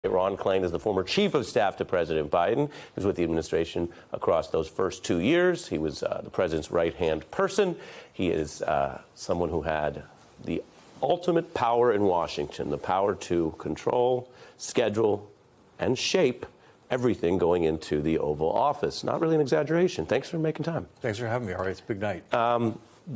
Ron Klain is the former chief of staff to President Biden. He was with the administration across those first 2 years. He was the president's right-hand person. He is someone who had the ultimate power in Washington, the power to control, schedule, and shape everything going into the Oval Office. Not really an exaggeration. Thanks for making time. Thanks for having me, Ari. It's a big night.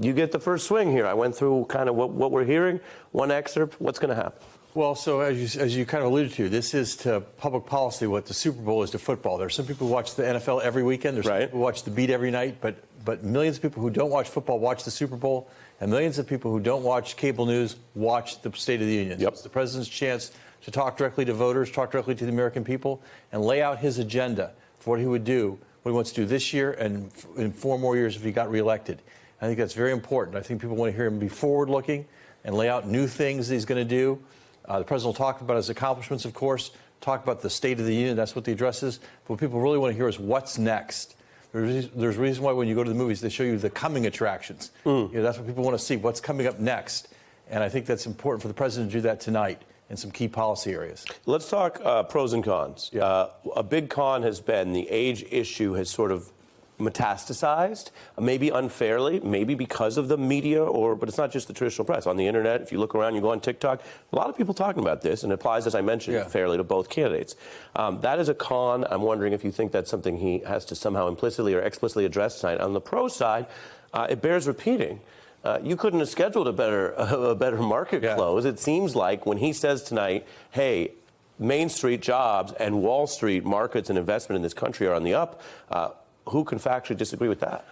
You get the first swing here. I went through kind of what we're hearing. One excerpt. What's going to happen? Well, so as you kind of alluded to, this is to public policy what the Super Bowl is to football. There are some people who watch the NFL every weekend. There's some people who watch the beat every night. But millions of people who don't watch football watch the Super Bowl. And millions of people who don't watch cable news watch the State of the Union. Yep. It's the president's chance to talk directly to voters, talk directly to the American people, and lay out his agenda for what he would do, what he wants to do this year and in 4 more years if he got reelected. I think that's very important. I think people want to hear him be forward-looking and lay out new things that he's going to do. The president will talk about his accomplishments, of course, talk about the State of the Union. That's what the address is. But what people really want to hear is what's next. There's a reason why when you go to the movies, they show you the coming attractions. You know, that's what people want to see, what's coming up next. And I think that's important for the president to do that tonight in some key policy areas. Let's talk pros and cons. Yeah. A big con has been the age issue has sort of metastasized, maybe unfairly, maybe because of the media, but it's not just the traditional press. On the internet, if you look around, you go on TikTok, a lot of people talking about this, and it applies, as I mentioned, fairly to both candidates. That is a con. I'm wondering if you think that's something he has to somehow implicitly or explicitly address tonight. On the pro side, it bears repeating. You couldn't have scheduled a better market close. It seems like when he says tonight, hey, Main Street jobs and Wall Street markets and investment in this country are on the up, who can factually disagree with that?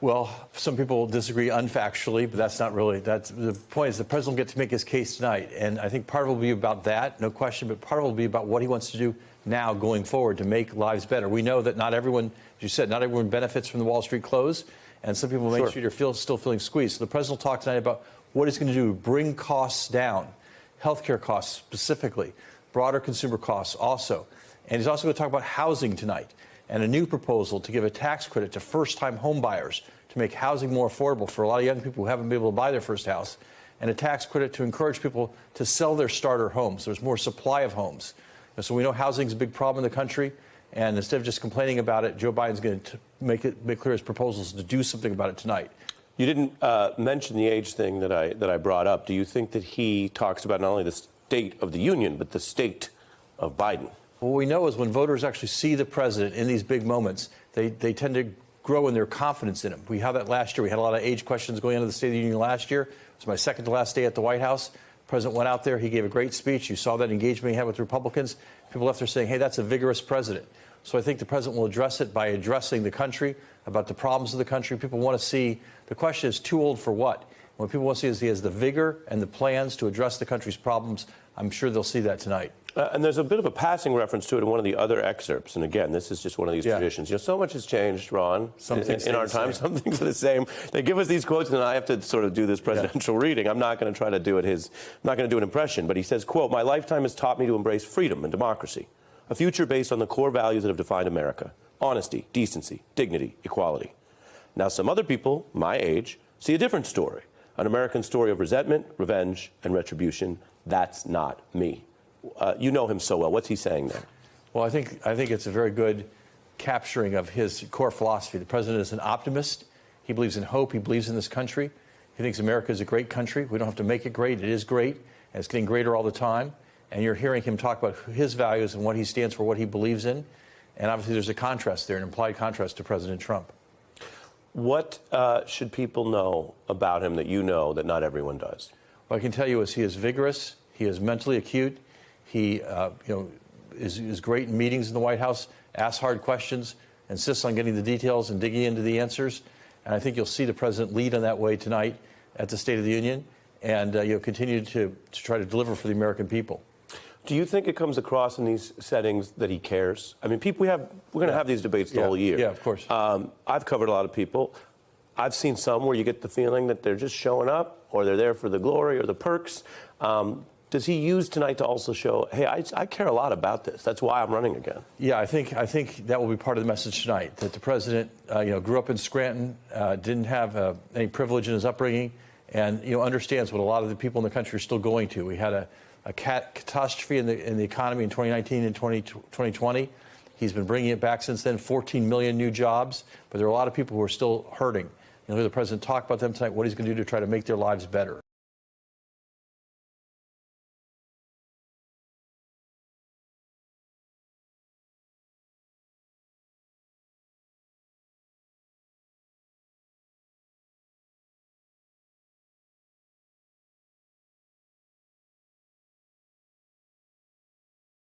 Well, some people disagree unfactually, but that's not really, that's the point is the president will get to make his case tonight. And I think part of it will be about that, no question, but part of it will be about what he wants to do now going forward to make lives better. We know that not everyone, as you said, not everyone benefits from the Wall Street close, and some people on Main Street are still feeling squeezed. So the president will talk tonight about what he's going to do to bring costs down, healthcare costs specifically, broader consumer costs also. And he's also going to talk about housing tonight, and a new proposal to give a tax credit to first-time home buyers to make housing more affordable for a lot of young people who haven't been able to buy their first house, and a tax credit to encourage people to sell their starter homes. There's more supply of homes. And so we know housing is a big problem in the country, and instead of just complaining about it, Joe Biden's going to make clear his proposals to do something about it tonight. You didn't mention the age thing that I brought up. Do you think that he talks about not only the State of the Union, but the state of Biden? What we know is when voters actually see the president in these big moments, they tend to grow in their confidence in him. We had that last year. We had a lot of age questions going into the State of the Union last year. It was my second to last day at the White House. The president went out there. He gave a great speech. You saw that engagement he had with Republicans. People left there saying, hey, that's a vigorous president. So I think the president will address it by addressing the country, about the problems of the country. People want to see, the question is, too old for what? What people want to see is he has the vigor and the plans to address the country's problems. I'm sure they'll see that tonight. And there's a bit of a passing reference to it in one of the other excerpts. And again, this is just one of these traditions. You know, so much has changed, Ron, in our time. Some things are the same. They give us these quotes, and I have to sort of do this presidential reading. I'm not going to try to do it I'm not going to do an impression. But he says, quote, "My lifetime has taught me to embrace freedom and democracy, a future based on the core values that have defined America: honesty, decency, dignity, equality. Now, some other people, my age, see a different story, an American story of resentment, revenge, and retribution. That's not me." You know him so well. What's he saying there? Well, I think it's a very good capturing of his core philosophy. The president is an optimist. He believes in hope. He believes in this country. He thinks America is a great country. We don't have to make it great. It is great, and it's getting greater all the time. And you're hearing him talk about his values and what he stands for, what he believes in. And obviously there's a contrast there, an implied contrast to President Trump. What should people know about him that you know that not everyone does? What I can tell you is he is vigorous. He is mentally acute. He is great in meetings in the White House, asks hard questions, insists on getting the details and digging into the answers. And I think you'll see the president lead in that way tonight at the State of the Union, and you'll continue to try to deliver for the American people. Do you think it comes across in these settings that he cares? I mean, we're going to have these debates the whole year. Yeah, of course. I've covered a lot of people. I've seen some where you get the feeling that they're just showing up, or they're there for the glory or the perks. Does he use tonight to also show, hey, I care a lot about this. That's why I'm running again? Yeah, I think that will be part of the message tonight, that the president, grew up in Scranton, didn't have any privilege in his upbringing, and, understands what a lot of the people in the country are still going to. We had a a catastrophe in the economy in 2019 and 2020. He's been bringing it back since then, 14 million new jobs, but there are a lot of people who are still hurting. You'll hear the president talk about them tonight, what he's going to do to try to make their lives better.